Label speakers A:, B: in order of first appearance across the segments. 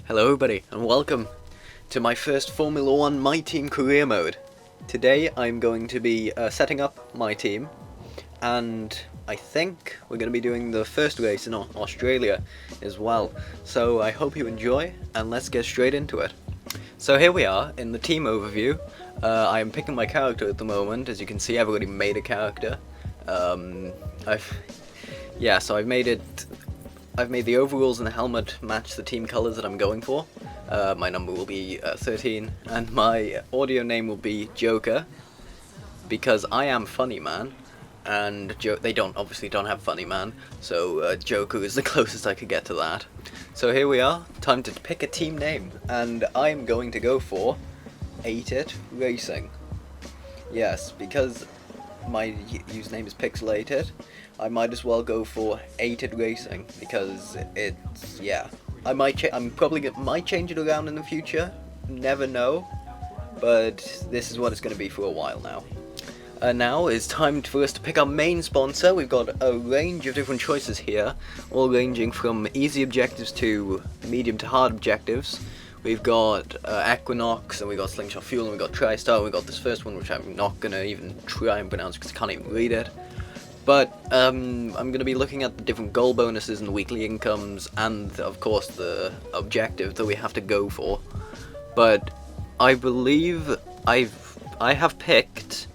A: Hello everybody, and welcome to my first Formula 1 My Team career mode. Today I'm going to be setting up my team, and I think we're going to be doing the first race in Australia as well. So I hope you enjoy, and let's get straight into it. So here we are in the team overview. I am picking my character at the moment. As you can see, I've already made a character. I've made the overalls and the helmet match the team colors that I'm going for. My number will be 13, and my audio name will be Joker, because I am Funny Man, and they obviously don't have Funny Man, so Joker is the closest I could get to that. So here we are, time to pick a team name, and I'm going to go for 8it Racing. Yes, because my username is Pixelated, I might as well go for 8it Racing, because it's, yeah. I might change it around in the future, never know, but this is what it's going to be for a while now. Now it's time for us to pick our main sponsor. We've got a range of different choices here, all ranging from easy objectives to medium to hard objectives. We've got Equinox, and we've got Slingshot Fuel, and we've got TriStar, and we've got this first one, which I'm not going to even try and pronounce because I can't even read it. But I'm going to be looking at the different goal bonuses and the weekly incomes, and of course the objective that we have to go for. But I believe I have picked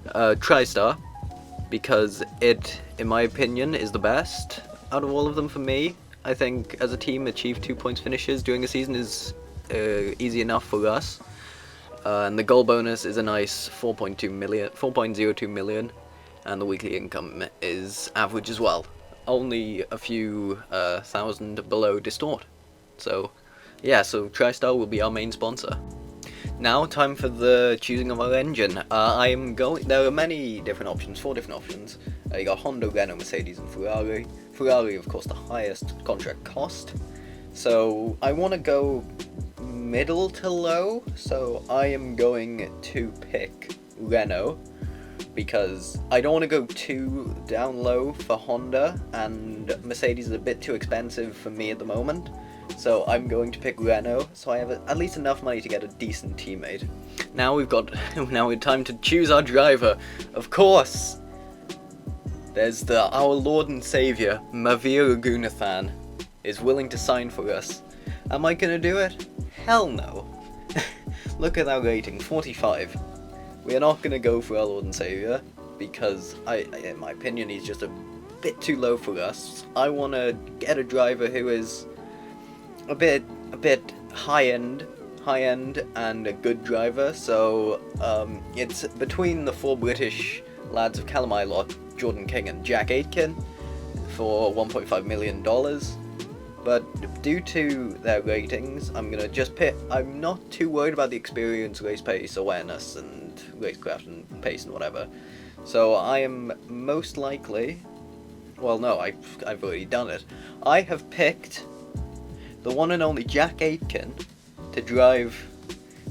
A: TriStar, because it, in my opinion, is the best out of all of them for me. I think as a team, achieve 2 points finishes during a season is easy enough for us. And the goal bonus is a nice 4.02 million. And the weekly income is average as well. Only a few thousand below Distort. So, yeah, so TriStar will be our main sponsor. Now, time for the choosing of our engine. There are many different options, 4 different options. You got Honda, Renault, Mercedes, and Ferrari. Ferrari, of course, the highest contract cost. So, I want to go middle to low, so I am going to pick Renault, because I don't want to go too down low for Honda, and Mercedes is a bit too expensive for me at the moment. So I'm going to pick Renault, so I have at least enough money to get a decent teammate. Now we're time to choose our driver. Of course, there's our Lord and Savior, Mavir Raghunathan, is willing to sign for us. Am I gonna do it? Hell no. Look at our rating, 45. We are not going to go for our Lord and Savior, because in my opinion, he's just a bit too low for us. I want to get a driver who is a bit high-end and a good driver. So it's between the 4 British lads of Callum Ilott, Jordan King, and Jack Aitken for $1.5 million. But due to their ratings, I'm going to just pick. I'm not too worried about the experience, race pace, awareness, and racecraft and pace and whatever. So I am most likely, well no, I've already done it. I have picked the one and only Jack Aitken to drive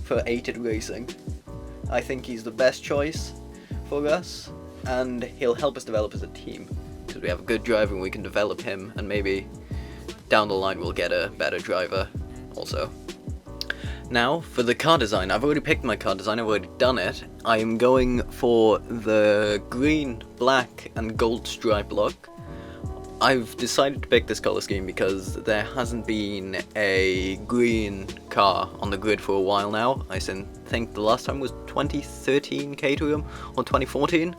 A: for 8it Racing. I think he's the best choice for us, and he'll help us develop as a team, because we have a good driver and we can develop him, and maybe down the line we'll get a better driver also. Now, for the car design, I've already picked my car design, I've already done it. I am going for the green, black, and gold stripe look. I've decided to pick this colour scheme because there hasn't been a green car on the grid for a while now. I think the last time was 2013 Caterham, or 2014.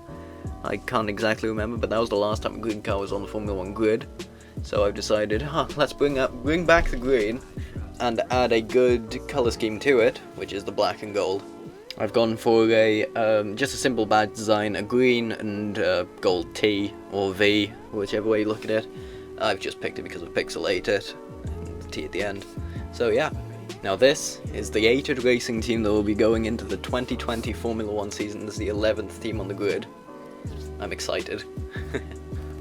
A: I can't exactly remember, but that was the last time a green car was on the Formula 1 grid. So I've decided, let's bring back the green and add a good colour scheme to it, which is the black and gold. I've gone for just a simple badge design, a green and gold T or V, whichever way you look at it. I've just picked it because of Pixelated, and the T at the end. So yeah, now this is the 8it Racing team that will be going into the 2020 Formula 1 season as the 11th team on the grid. I'm excited.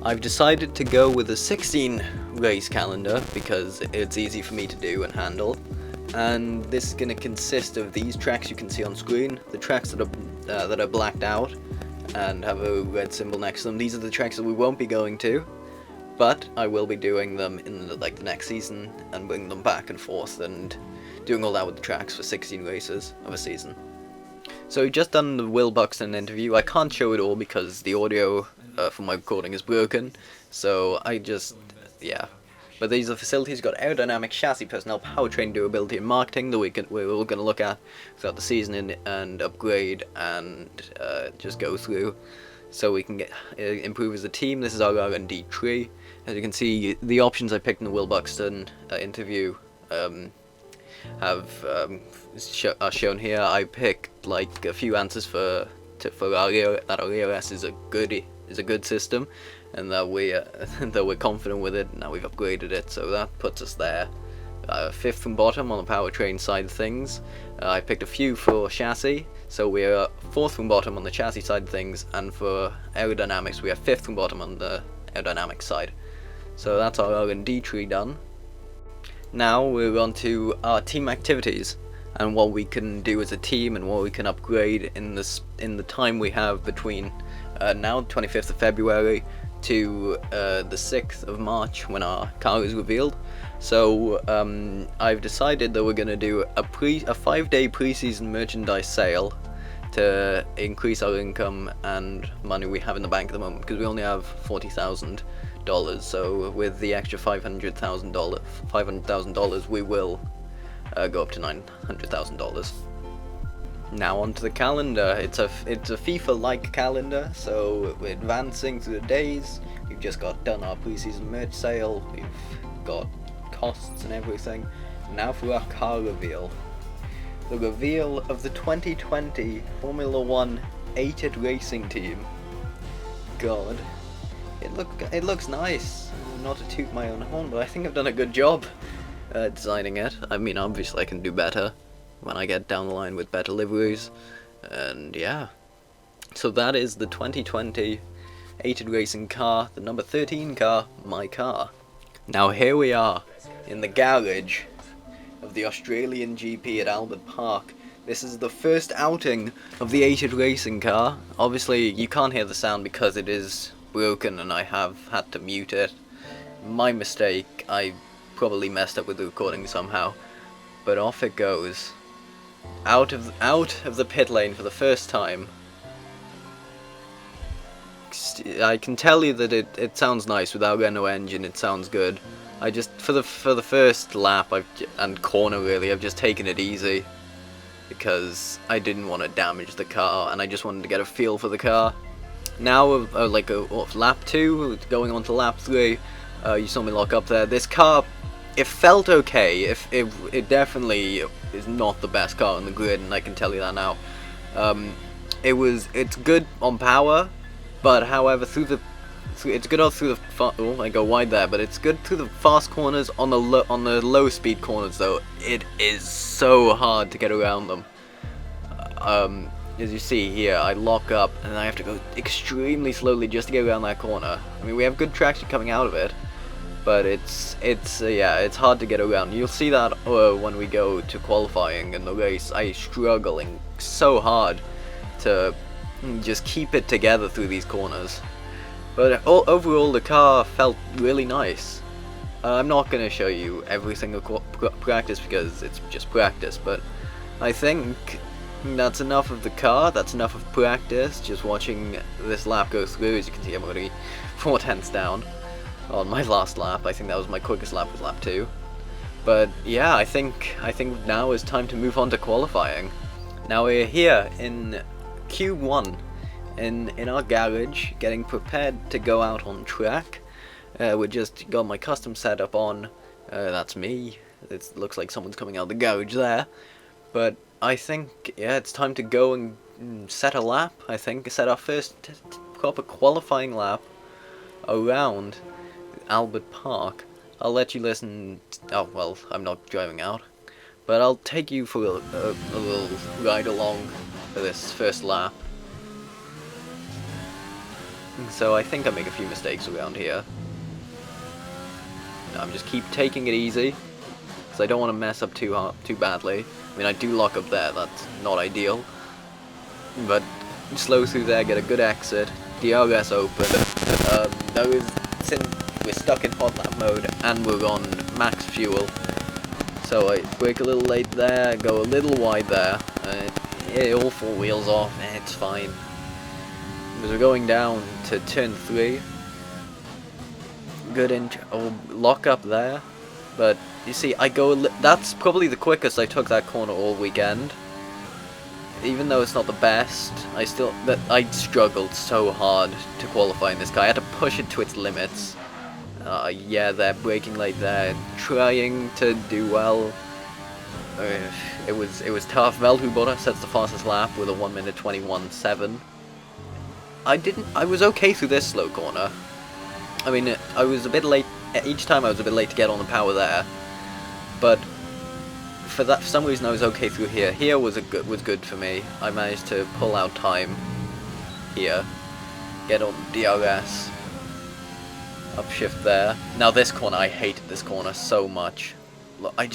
A: I've decided to go with a 16 race calendar because it's easy for me to do and handle. And this is going to consist of these tracks you can see on screen, the tracks that are blacked out, and have a red symbol next to them. These are the tracks that we won't be going to, but I will be doing them in the next season and bringing them back and forth and doing all that with the tracks for 16 races of a season. So we've just done the Will Buxton interview. I can't show it all because the audio for my recording is broken, so yeah. But these are facilities. Got aerodynamic, chassis, personnel, powertrain, durability, and marketing that we're all going to look at throughout the season and upgrade and just go through, so we can get improve as a team. This is our R&D tree. As you can see, the options I picked in the Will Buxton interview are shown here. I picked like a few answers for that our EOS is a good system, and that we're confident with it. Now we've upgraded it, so that puts us there. Fifth from bottom on the powertrain side of things. I picked a few for chassis, so we're fourth from bottom on the chassis side of things, and for aerodynamics we are fifth from bottom on the aerodynamics side. So that's our R&D tree done. Now we're on to our team activities and what we can do as a team and what we can upgrade in the time we have between now 25th of February to the 6th of March when our car is revealed. So I've decided that we're going to do a 5-day pre-season merchandise sale to increase our income and money we have in the bank at the moment, because we only have $40,000. So with the extra $500,000 we will go up to $900,000. Now onto the calendar. It's a FIFA-like calendar, so we're advancing through the days. We've just got done our pre-season merch sale. We've got costs and everything. Now for our car reveal. The reveal of the 2020 Formula 1 8-ed racing team. God, it looks nice. Not to toot my own horn, but I think I've done a good job designing it. I mean, obviously I can do better when I get down the line with better liveries, and yeah. So that is the 2020 8-ed racing car, the number 13 car, my car. Now here we are in the garage of the Australian GP at Albert Park. This is the first outing of the 8-ed racing car. Obviously you can't hear the sound because it is broken and I have had to mute it. My mistake, I probably messed up with the recording somehow. But off it goes. Out of the pit lane for the first time. I can tell you that it sounds nice without Renault engine. It sounds good. I just for the first lap and corner really, I've just taken it easy because I didn't want to damage the car and I just wanted to get a feel for the car. Now lap 2, going on to lap 3, you saw me lock up there. This car, it felt okay. It definitely is not the best car on the grid, and I can tell you that now. It's good on power, but however it's good through the I go wide there, but it's good through the fast corners. On the low speed corners though, it is so hard to get around them. As you see here, I lock up and I have to go extremely slowly just to get around that corner. I mean, we have good traction coming out of it, but it's hard to get around. You'll see that when we go to qualifying in the race. I'm struggling so hard to just keep it together through these corners. But overall, the car felt really nice. I'm not going to show you every single practice because it's just practice, but I think that's enough of the car, that's enough of practice, just watching this lap go through. As you can see, I'm already 4 tenths down on my last lap. I think that was my quickest lap, was lap 2. But yeah, I think now is time to move on to qualifying. Now we're here in Q1 in our garage, getting prepared to go out on track. We just got my custom setup on. That's me. It looks like someone's coming out of the garage there. But I think, yeah, it's time to go and set a lap. I think set our first proper qualifying lap around Albert Park. I'll let you listen. Oh well, I'm not driving out, but I'll take you for a little ride along for this first lap. So I think I make a few mistakes around here. I'm just keep taking it easy, because I don't want to mess up too badly. I mean, I do lock up there, that's not ideal. But slow through there, get a good exit. DRS open. Since we're stuck in hot lap mode and we're on max fuel, so I brake a little late there, go a little wide there. All four wheels off. It's fine. Because we're going down to turn 3. Good lock up there. But you see, that's probably the quickest I took that corner all weekend. Even though it's not the best, I struggled so hard to qualify in this car. I had to push it to its limits. Yeah, they're braking late there, trying to do well. It was tough. Valtteri Bottas sets the fastest lap with a 1:21.7. I was okay through this slow corner. I mean, I was a bit late. Each time I was a bit late to get on the power there, but for some reason I was okay through here. Here was good for me. I managed to pull out time here, get on DRS, upshift there. Now this corner, I hated this corner so much. Look, I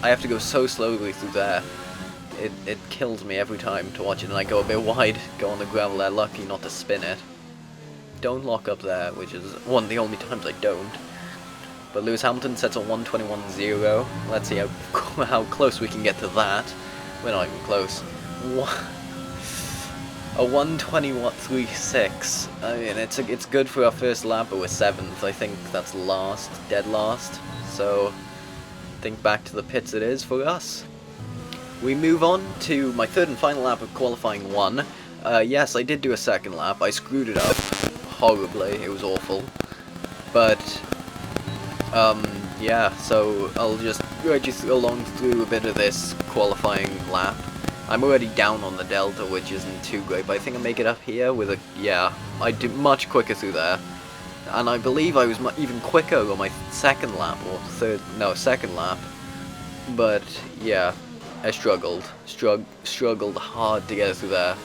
A: have to go so slowly through there. It kills me every time to watch it, and I go a bit wide, go on the gravel there, lucky not to spin it. Don't lock up there, which is one of the only times I don't. But Lewis Hamilton sets a 1:21.0. Let's see how close we can get to that. We're not even close. A 1:21.36. I mean, it's good for our first lap, but we're 7th. I think that's last, dead last. So, think back to the pits it is for us. We move on to my third and final lap of qualifying 1. Yes, I did do a second lap. I screwed it up horribly. It was awful. But yeah, so I'll just guide you along through a bit of this qualifying lap. I'm already down on the delta, which isn't too great, but I think I make it up here with I did much quicker through there. And I believe I was even quicker on my second lap, or second lap. But yeah, I struggled hard to get through there.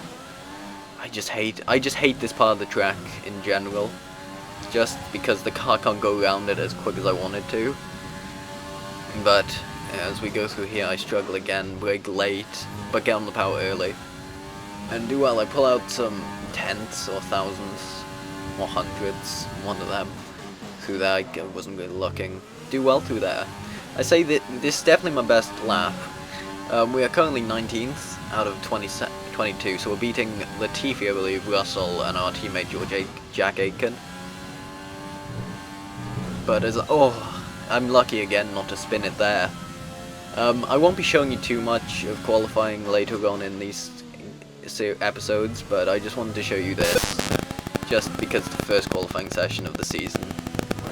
A: I just hate this part of the track in general, just because the car can't go around it as quick as I wanted to. But as we go through here, I struggle again, brake late, but get on the power early, and do well. I pull out some tenths or thousandths or hundreds, one of them, through there. I wasn't really looking. Do well through there. I say that this is definitely my best lap. We are currently 19th out of 22, so we're beating Latifi, I believe, Russell, and our teammate Jack Aitken. But I'm lucky again not to spin it there. I won't be showing you too much of qualifying later on in these episodes, but I just wanted to show you this, just because it's the first qualifying session of the season.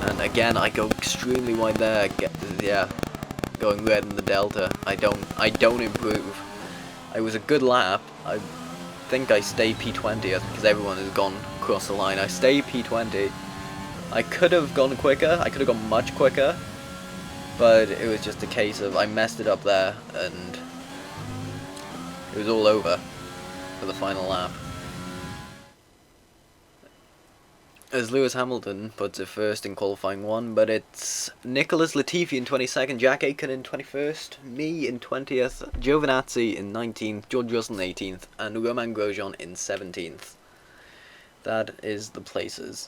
A: And again, I go extremely wide there. Going red in the delta. I don't improve. It was a good lap. I think I stay P20 because everyone has gone across the line. I stay P20. I could have gone quicker. I could have gone much quicker, but it was just a case of I messed it up there, and it was all over for the final lap. As Lewis Hamilton puts it first in qualifying 1, but it's Nicholas Latifi in 22nd, Jack Aitken in 21st, me in 20th, Giovinazzi in 19th, George Russell in 18th, and Romain Grosjean in 17th. That is the places.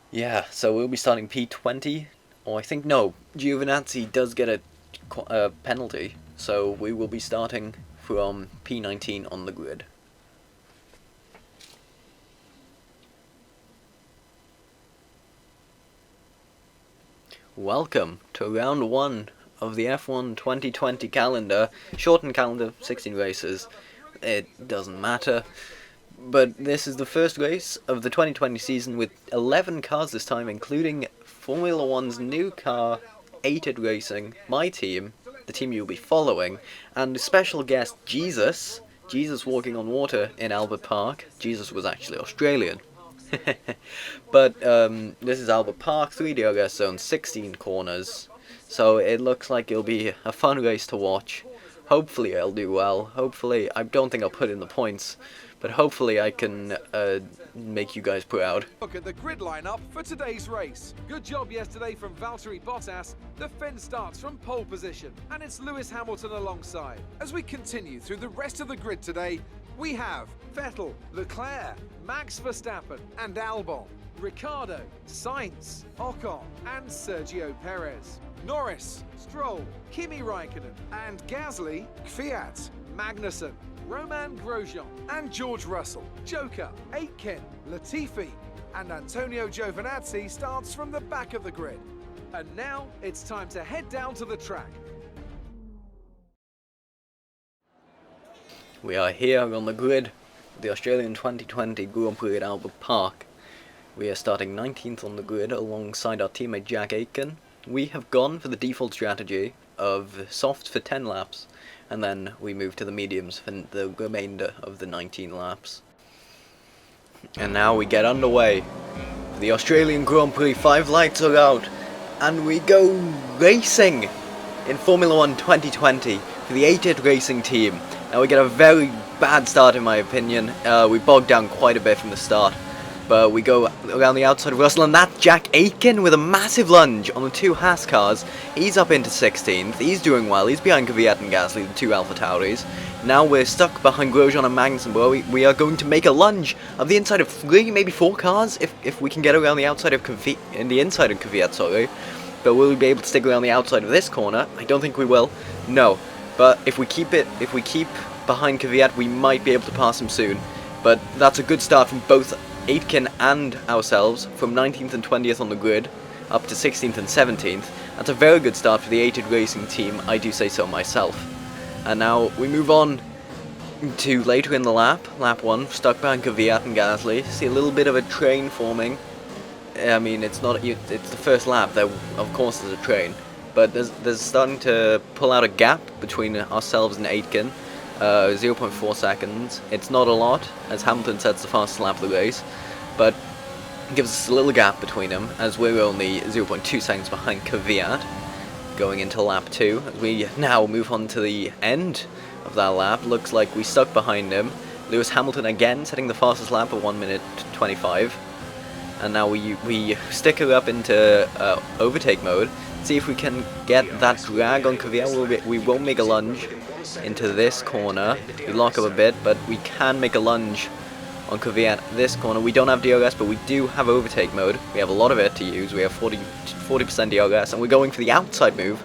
A: Yeah, so we'll be starting P20, or I think, no, Giovinazzi does get a penalty, so we will be starting from P19 on the grid. Welcome to round 1 of the F1 2020 calendar. Shortened calendar, 16 races. It doesn't matter. But this is the first race of the 2020 season with 11 cars this time, including Formula One's new car, Ated Racing, my team, the team you'll be following, and special guest Jesus walking on water in Albert Park. Jesus was actually Australian. But this is Albert Park, 3 DRS zone, 16 corners, so it looks like it'll be a fun race to watch. Hopefully I'll do well. Hopefully, I don't think I'll put in the points, but hopefully I can make you guys proud.
B: Look at the grid lineup for today's race. Good job yesterday from Valtteri Bottas. The Finn starts from pole position, and it's Lewis Hamilton alongside. As we continue through the rest of the grid today, we have Vettel, Leclerc, Max Verstappen and Albon, Ricciardo, Sainz, Ocon and Sergio Perez, Norris, Stroll, Kimi Raikkonen and Gasly, Kvyat, Magnussen, Roman Grosjean and George Russell, Joker, Aitken, Latifi and Antonio Giovinazzi starts from the back of the grid. And now it's time to head down to the track.
A: We are here on the grid, the Australian 2020 Grand Prix at Albert Park. We are starting 19th on the grid alongside our teammate Jack Aitken. We have gone for the default strategy of softs for 10 laps, and then we move to the mediums for the remainder of the 19 laps. And now we get underway. The Australian Grand Prix, 5 lights are out, and we go racing in Formula 1 2020 for the 8-hit racing team. Now we get a very bad start in my opinion. We bogged down quite a bit from the start, but we go around the outside of Russell, and that's Jack Aitken with a massive lunge on the 2 Haas cars. He's up into 16th, he's doing well, he's behind Kvyat and Gasly, the 2 Alpha Tauris. Now we're stuck behind Grosjean and Magnussen, but we are going to make a lunge of the inside of 3, maybe 4 cars, if we can get around the outside of Kvyat, sorry. But will we be able to stick around the outside of this corner? I don't think we will. No. But if we keep behind Kvyat, we might be able to pass him soon. But that's a good start from both Aitken and ourselves, from 19th and 20th on the grid, up to 16th and 17th. That's a very good start for the 8-hit racing team, I do say so myself. And now we move on to later in the lap 1, stuck behind Kvyat and Gasly. See a little bit of a train forming. I mean, it's the first lap, there of course there's a train. But there's starting to pull out a gap between ourselves and Aitken, 0.4 seconds. It's not a lot, as Hamilton sets the fastest lap of the race, but it gives us a little gap between them, as we're only 0.2 seconds behind Kvyat, going into lap 2. As we now move on to the end of that lap, looks like we stuck behind him. Lewis Hamilton again setting the fastest lap at 1 minute 25. And now we stick her up into overtake mode. See if we can get that drag on Kvyat. We won't make a lunge into this corner. We lock up a bit, but we can make a lunge on Kvyat this corner. We don't have DRS, but we do have overtake mode. We have a lot of it to use. We have 40% DRS, and we're going for the outside move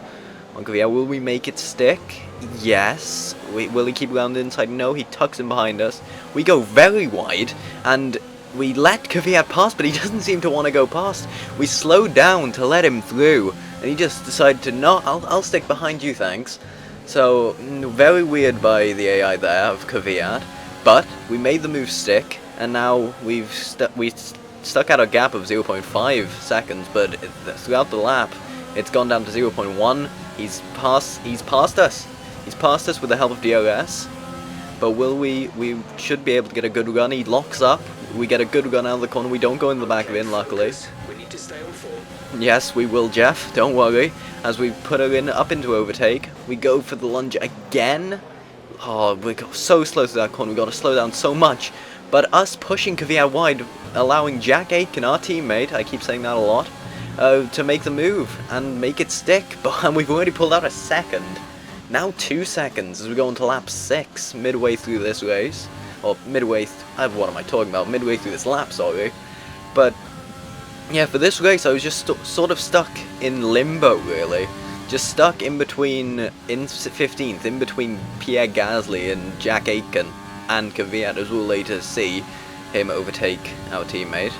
A: on Kvyat. Will we make it stick? Yes. Will he keep around the inside? No, he tucks in behind us. We go very wide, and we let Kvyat pass, but he doesn't seem to want to go past. We slowed down to let him through, and he just decided to, no, I'll stick behind you, thanks. So, very weird by the AI there of Kvyat, but we made the move stick, and now we stuck out a gap of 0.5 seconds, but throughout the lap, it's gone down to 0.1. He's passed us. He's passed us with the help of DRS, but we should be able to get a good run. He locks up. We get a good run out of the corner. We don't go in the back of him, luckily.
C: We need to stay on form.
A: Yes, we will, Jeff. Don't worry. As we put her in up into overtake, we go for the lunge again. Oh, we got so slow through that corner. We got to slow down so much. But us pushing Kvyat wide, allowing Jack Aitken, our teammate, I keep saying that a lot, to make the move and make it stick. But we've already pulled out a second. Now 2 seconds as we go into lap 6, midway through this race. Or midway, what am I talking about? Midway through this lap, sorry. But yeah, for this race I was just sort of stuck in limbo, really. Just stuck in between, in 15th, in between Pierre Gasly and Jack Aitken and Kvyat, as we'll later see him overtake our teammate.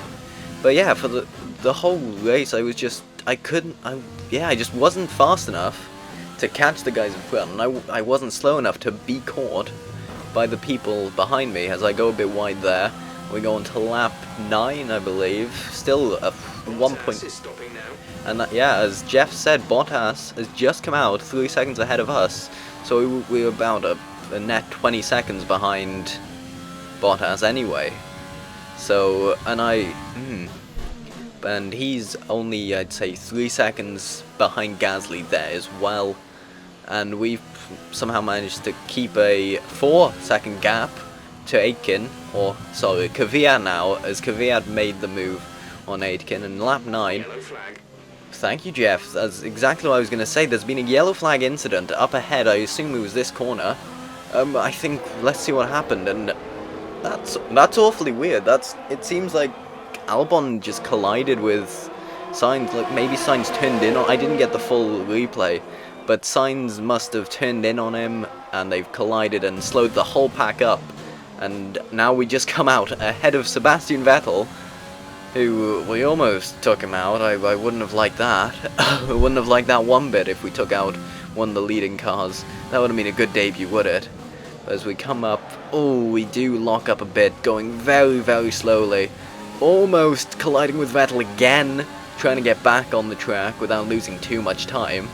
A: But yeah, for the whole race I just wasn't fast enough to catch the guys in front, and I wasn't slow enough to be caught by the people behind me as I go a bit wide there. We go on to lap 9, I believe. Still a 1 point. And that, yeah, as Jeff said, Bottas has just come out 3 seconds ahead of us. So we were about a net 20 seconds behind Bottas anyway. So, and he's only, I'd say, 3 seconds behind Gasly there as well. And we've somehow managed to keep a 4-second gap to Aitken, or sorry, Kvyat now, as Kvyat made the move on Aitken. And lap 9, thank you, Jeff, that's exactly what I was going to say. There's been a yellow flag incident up ahead. I assume it was this corner, I think let's see what happened, and that's awfully weird. It seems like Albon just collided with Sainz. Like maybe Sainz turned in on. I didn't get the full replay, but Sainz must have turned in on him, and they've collided and slowed the whole pack up. And now we just come out ahead of Sebastian Vettel, who we almost took him out. I wouldn't have liked that. I wouldn't have liked that one bit if we took out one of the leading cars. That would have been a good debut, would it? But as we come up, oh, we do lock up a bit, going very, very slowly. Almost colliding with Vettel again, trying to get back on the track without losing too much time.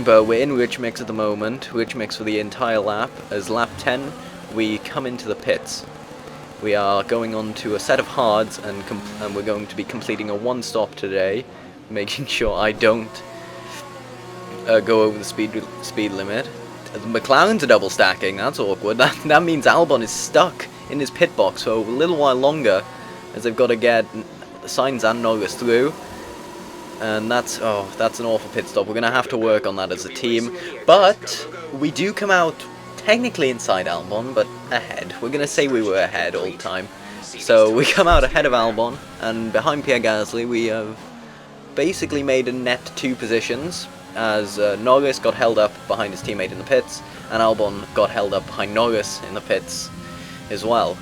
A: But we're in rich mix at the moment, rich mix for the entire lap. As lap 10, we come into the pits. We are going on to a set of hards, and we're going to be completing a one-stop today, making sure I don't go over the speed limit. The McLaren's are double stacking, that's awkward. That means Albon is stuck in his pit box for a little while longer, as they've got to get Sainz and Norris through. And that's an awful pit stop. We're going to have to work on that as a team. But we do come out technically inside Albon, but ahead. We're going to say we were ahead all the time. So we come out ahead of Albon, and behind Pierre Gasly we have basically made a net 2 positions, as Norris got held up behind his teammate in the pits, and Albon got held up behind Norris in the pits as well.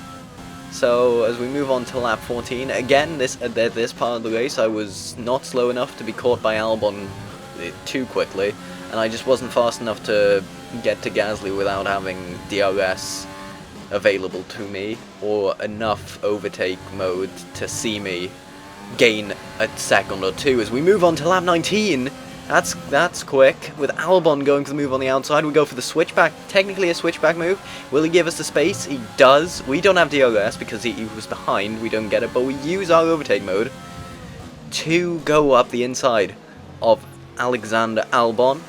A: So as we move on to lap 14, again this part of the race I was not slow enough to be caught by Albon too quickly, and I just wasn't fast enough to get to Gasly without having DRS available to me, or enough overtake mode to see me gain a second or two. As we move on to lap 19, that's quick. With Albon going for the move on the outside, we go for the switchback, technically a switchback move. Will he give us the space? He does. We don't have DRS because he was behind, we don't get it, but we use our overtake mode to go up the inside of Alexander Albon.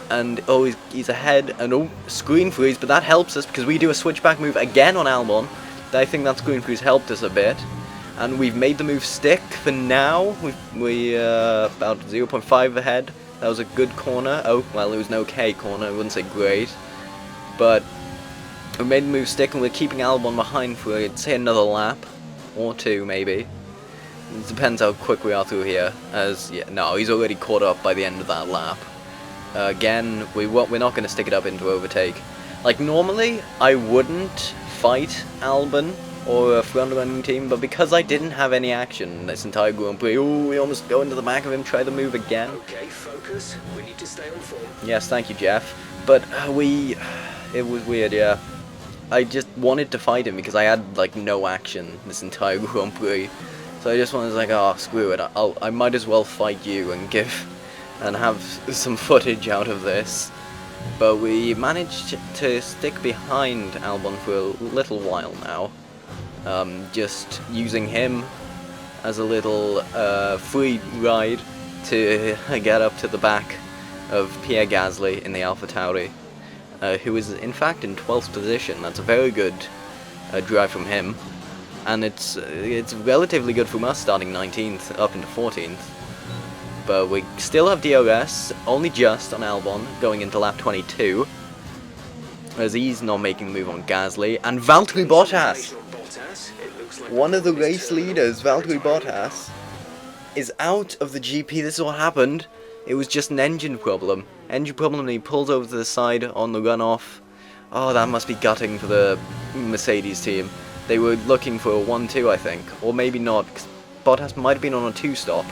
A: And oh, he's ahead, and oh, screen freeze, but that helps us because we do a switchback move again on Albon. I think that screen freeze helped us a bit, and we've made the move stick for now. We about 0.5 ahead. That was a good corner. Oh, well, it was an okay corner, I wouldn't say great, but we made the move stick, and we're keeping Albon behind for, I'd say, another lap or 2 maybe. It depends how quick we are through here, as yeah, no, he's already caught up by the end of that lap. Again, we're not going to stick it up into overtake. Like, normally, I wouldn't fight Albon or a front-running team, but because I didn't have any action this entire Grand Prix, ooh, we almost go into the back of him, try the move again.
C: Okay, focus. We need to stay on form.
A: Yes, thank you, Jeff. But it was weird, yeah. I just wanted to fight him because I had, like, no action this entire Grand Prix. So I just was like, oh, screw it, I might as well fight you and have some footage out of this. But we managed to stick behind Albon for a little while now, just using him as a little free ride to get up to the back of Pierre Gasly in the AlphaTauri, who is in fact in 12th position. That's a very good drive from him, and it's relatively good from us, starting 19th up into 14th. But we still have DRS, only just on Albon, going into lap 22, as he's not making the move on Gasly. And Valtteri Bottas, one of the race leaders, Valtteri Bottas, is out of the GP. This is what happened. It was just an engine problem. And he pulls over to the side on the runoff. Oh, that must be gutting for the Mercedes team. They were looking for a 1-2, I think. Or maybe not, because Bottas might have been on a 2-stop.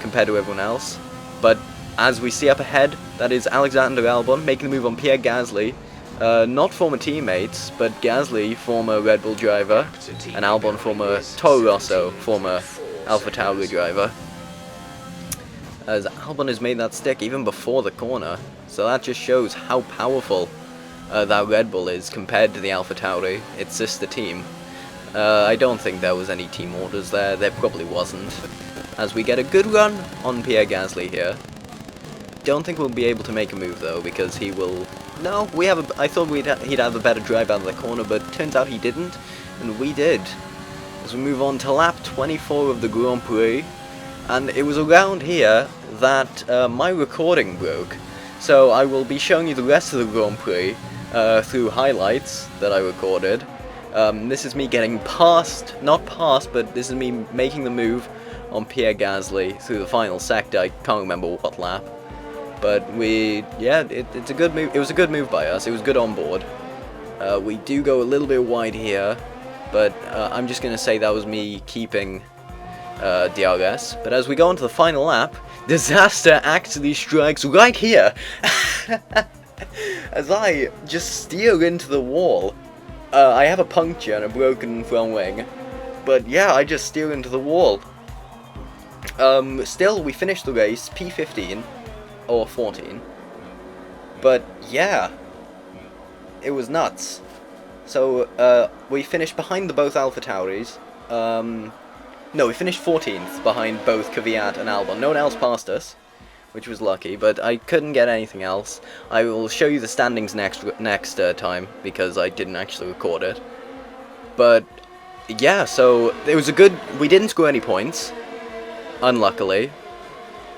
A: Compared to everyone else, but as we see up ahead, that is Alexander Albon making the move on Pierre Gasly, not former teammates, but Gasly, former Red Bull driver, and Albon, former Toro Rosso, former AlphaTauri driver. As Albon has made that stick even before the corner, so that just shows how powerful that Red Bull is compared to the AlphaTauri, its sister team. I don't think there was any team orders there. There probably wasn't. As we get a good run on Pierre Gasly here. Don't think we'll be able to make a move though, because he will. No, I thought he'd have a better drive out of the corner, but turns out he didn't, and we did. As we move on to lap 24 of the Grand Prix, and it was around here that my recording broke. So I will be showing you the rest of the Grand Prix through highlights that I recorded. This is me getting not past, but this is me making the move on Pierre Gasly through the final sector. I can't remember what lap. But it's a good move. It was a good move by us. It was good on board. We do go a little bit wide here, but I'm just going to say that was me keeping DRS. But as we go into the final lap, disaster actually strikes right here. As I just steer into the wall. I have a puncture and a broken front wing. But yeah, I just steer into the wall. Still, we finished the race, P15. Or 14. But yeah, it was nuts. So we finished behind the both AlphaTauris. No, we finished 14th behind both Kvyat and Albon. No one else passed us, which was lucky, but I couldn't get anything else. I will show you the standings next time, because I didn't actually record it. But yeah, so it was a good... We didn't score any points, unluckily.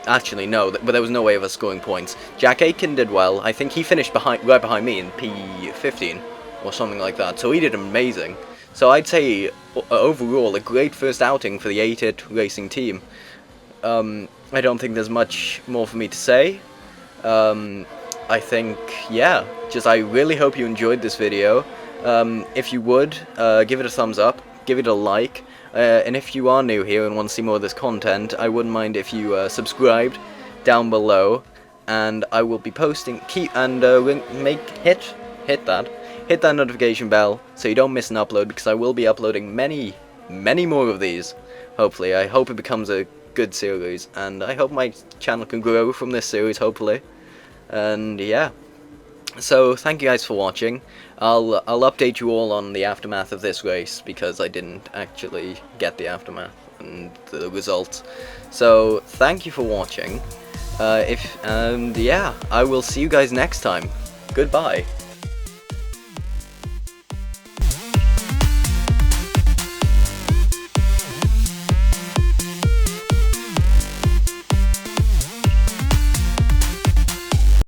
A: Actually, no, but there was no way of us scoring points. Jack Aitken did well. I think he finished right behind me in P15 or something like that. So he did amazing. So I'd say overall a great first outing for the 8-Hit Racing team. I don't think there's much more for me to say. I think, yeah, I really hope you enjoyed this video. If you would, give it a thumbs up, give it a like. And if you are new here and want to see more of this content, I wouldn't mind if you subscribed down below, and I will be posting. Hit that notification bell so you don't miss an upload, because I will be uploading many more of these. Hopefully, I hope it becomes a good series, and I hope my channel can grow from this series. Hopefully, and yeah. So thank you guys for watching. I'll update you all on the aftermath of this race, because I didn't actually get the aftermath and the results. So thank you for watching. Yeah, I will see you guys next time. Goodbye.